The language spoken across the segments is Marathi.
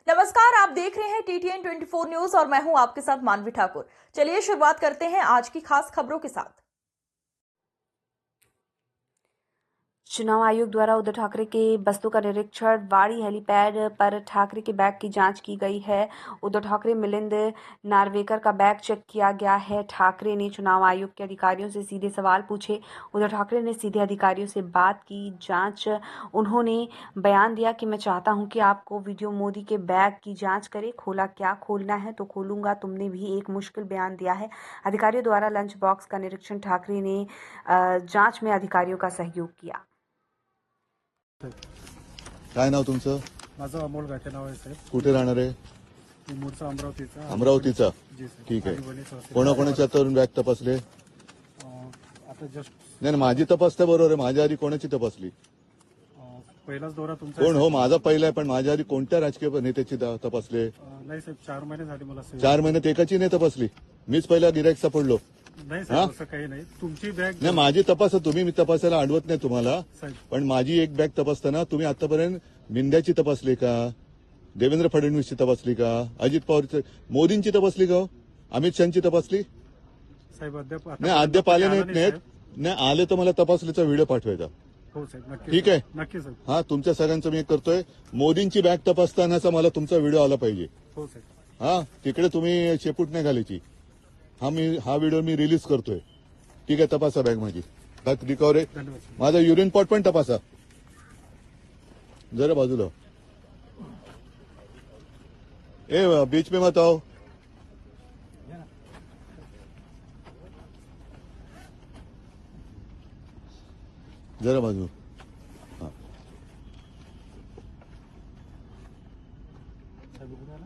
नमस्कार, आप देख रहे हैं TTN 24 न्यूज और मैं हूं आपके साथ मानवी ठाकुर। चलिए शुरुआत करते हैं आज की खास खबरों के साथ। चुनाव आयोग द्वारा उद्धव ठाकरे के बस्तों का निरीक्षण। वाड़ी हेलीपैड पर ठाकरे के बैग की जांच की गई है। उद्धव ठाकरे मिलिंद नार्वेकर का बैग चेक किया गया है। ठाकरे ने चुनाव आयोग के अधिकारियों से सीधे सवाल पूछे। उद्धव ठाकरे ने सीधे अधिकारियों से बात की, जांच। उन्होंने बयान दिया कि मैं चाहता हूं कि आपको वीडियो मोदी के बैग की जांच करे। खोला क्या? खोलना है तो खोलूंगा। तुमने भी एक मुश्किल बयान दिया है। अधिकारियों द्वारा लंच बॉक्स का निरीक्षण। ठाकरे ने जांच में अधिकारियों का सहयोग किया। काय नाव तुमचं? माझं अमोल घाटे नाव आहे साहेब. कुठे राहणार आहे? मी मूळचा अमरावतीचा. अमरावतीचा. जी साहेब. ठीक आहे. आणि वणीचा असेल. कोणाकोणाच्या तरुण बॅग तपासले? आता जस्ट नाही माझी तपासता बरोबर आहे. माझ्या आधी कोणाची तपासली? पहिलाच दौरा तुमचा कोण हो? माझा पहिला आहे, पण माझ्या आधी कोणत्या राजकीय नेत्याची तपासले? नाही साहेब, 4 महिने झाले मला साहेब. 4 महिन्यात एकाची नाही तपासली. मीच पहिला गिराईक सापडलो. नाही साहेब, असं काही नाही. तुमची बॅग नाही माझी तपासा तुम्ही, मी तपासायला अडवत नाही तुम्हाला, साहेब. पण माझी एक बॅग तपासताना तुम्ही आतापर्यंत मिंद्याची तपासली का? देवेंद्र फडणवीसची तपासली का? अजित पवारची, मोदींची तपासली का? अमित शहाची तपासली? साहेब अद्याप नाही अद्याप आले नाहीत. नाही आले तर मला तपासलीचा व्हिडिओ पाठवायचा. हो साहेब, नक्की. ठीक आहे. नक्की साहेब. हा तुमच्या सगळ्यांचं मी एक करतोय. मोदींची बॅग तपासतानाचा मला तुमचा व्हिडिओ आला पाहिजे. हो साहेब. हा तिकडे तुम्ही शेपूट नाही घालायची. हा व्हिडिओ मी रिलीज करतोय. ठीक आहे, तपासा बॅग माझी. Bag recovery. धन्यवाद साहेब. माझा युरिन पॉट पण तपासा जरा बाजूला. ए बीच पे मत आओ. जरा बाजू.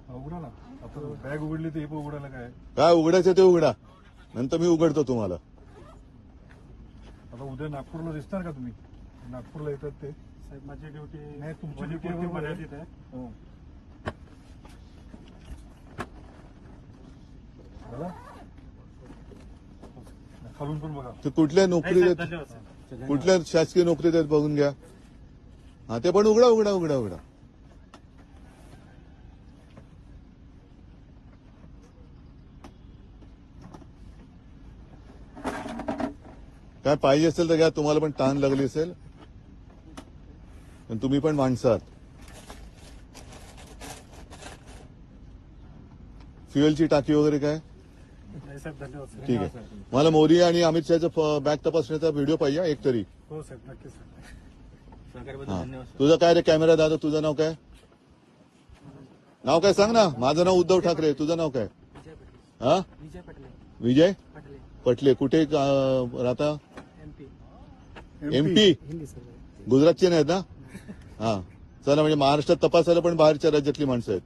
हा उघडा ना. आता बॅग उघडली तर हे पण उघडायला काय? काय उघडायचं ते उघडा, नंतर मी उघडतो तुम्हाला. आता उद्या नागपूरला दिसणार का तुम्ही? नागपूरला येतात ते साहेब. माझी ड्युटी नाही, तुमची ड्युटी मर्यादित आहे. हो. खालून पण बघा. ते कुठल्या नोकरी देत, धन्यवाद साहेब. कुठल्या शासकीय नोकरी देत बघून घ्या. हा ते पण उघडा उघडा उघडा उघडा. काय पाहिजे असेल तर घ्या. तुम्हाला पण ताण लागली असेल, पण तुम्ही पण माणसं आहात. फ्युएलची टाकी वगैरे काय? नाही साहेब, धन्यवाद साहेब. ठीक आहे. मला मोदी आणि अमित शहाचं बॅग तपासण्याचा व्हिडिओ पाहिजे एक तरी. हो साहेब, नक्की साहेब. हा. तुझं काय रे कॅमेरा दादा? तुझं नाव काय? नाव काय सांग ना. माझं नाव उद्धव ठाकरे. तुझं नाव काय? हा विजय पटले. कुठे राहता? MP. गुजरातचे नाहीत ना? हा चला, म्हणजे महाराष्ट्रात तपासायला पण बाहेरच्या राज्यातली माणसं आहेत.